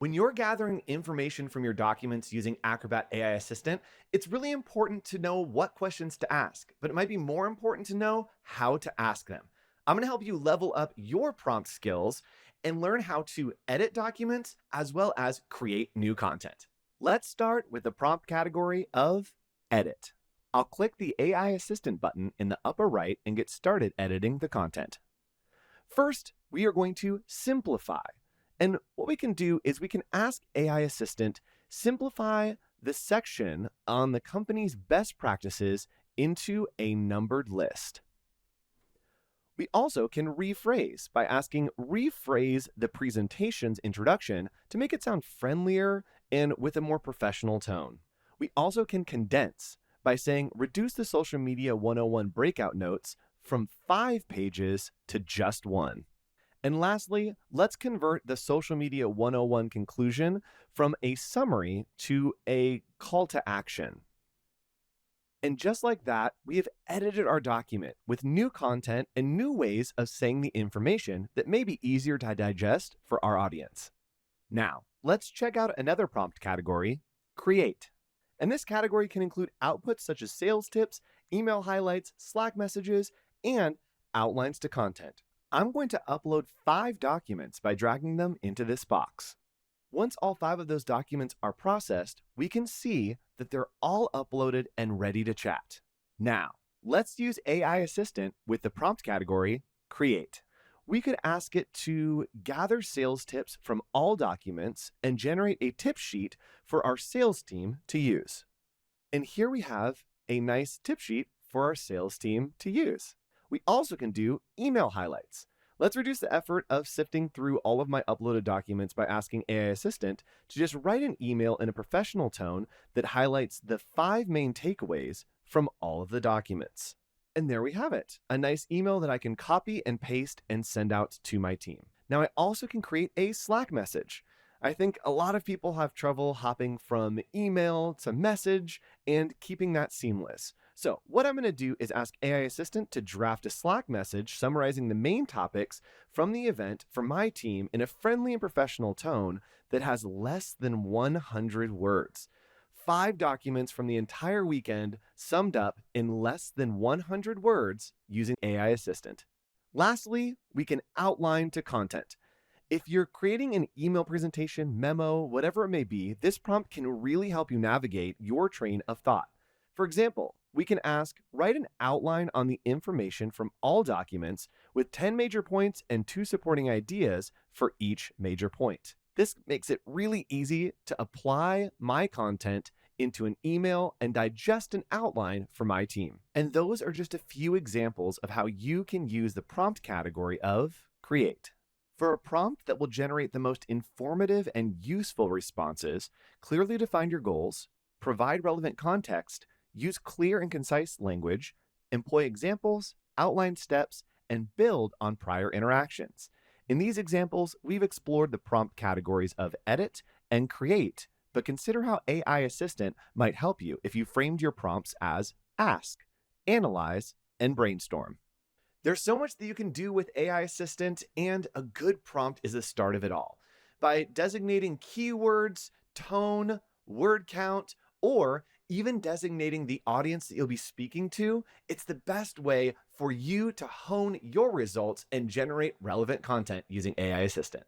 When you're gathering information from your documents using Acrobat AI Assistant, it's really important to know what questions to ask, but it might be more important to know how to ask them. I'm going to help you level up your prompt skills and learn how to edit documents as well as create new content. Let's start with the prompt category of Edit. I'll click the AI Assistant button in the upper right and get started editing the content. First, we are going to simplify. And what we can do is we can ask AI Assistant, simplify the section on the company's best practices into a numbered list. We also can rephrase by asking rephrase the presentation's introduction to make it sound friendlier and with a more professional tone. We also can condense by saying reduce the social media 101 breakout notes from 5 pages to just 1. And lastly, let's convert the social media 101 conclusion from a summary to a call to action. And just like that, we have edited our document with new content and new ways of saying the information that may be easier to digest for our audience. Now, let's check out another prompt category, Create. And this category can include outputs such as sales tips, email highlights, Slack messages, and outlines to content. I'm going to upload 5 documents by dragging them into this box. Once all 5 of those documents are processed, we can see that they're all uploaded and ready to chat. Now, let's use AI Assistant with the prompt category, Create. We could ask it to gather sales tips from all documents and generate a tip sheet for our sales team to use. And here we have a nice tip sheet for our sales team to use. We also can do email highlights. Let's reduce the effort of sifting through all of my uploaded documents by asking AI Assistant to just write an email in a professional tone that highlights the 5 main takeaways from all of the documents. And there we have it, a nice email that I can copy and paste and send out to my team. Now I also can create a Slack message. I think a lot of people have trouble hopping from email to message and keeping that seamless. So what I'm going to do is ask AI Assistant to draft a Slack message summarizing the main topics from the event for my team in a friendly and professional tone that has less than 100 words. 5 documents from the entire weekend summed up in less than 100 words using AI Assistant. Lastly, we can outline to content. If you're creating an email presentation, memo, whatever it may be, this prompt can really help you navigate your train of thought. For example, we can ask, write an outline on the information from all documents with 10 major points and 2 supporting ideas for each major point. This makes it really easy to apply my content into an email and digest an outline for my team. And those are just a few examples of how you can use the prompt category of Create. For a prompt that will generate the most informative and useful responses, clearly define your goals, provide relevant context, use clear and concise language, employ examples, outline steps, and build on prior interactions. In these examples, we've explored the prompt categories of Edit and Create, but consider how AI Assistant might help you if you framed your prompts as Ask, Analyze, and Brainstorm. There's so much that you can do with AI Assistant, and a good prompt is the start of it all. By designating keywords, tone, word count, or even designating the audience that you'll be speaking to, it's the best way for you to hone your results and generate relevant content using AI Assistant.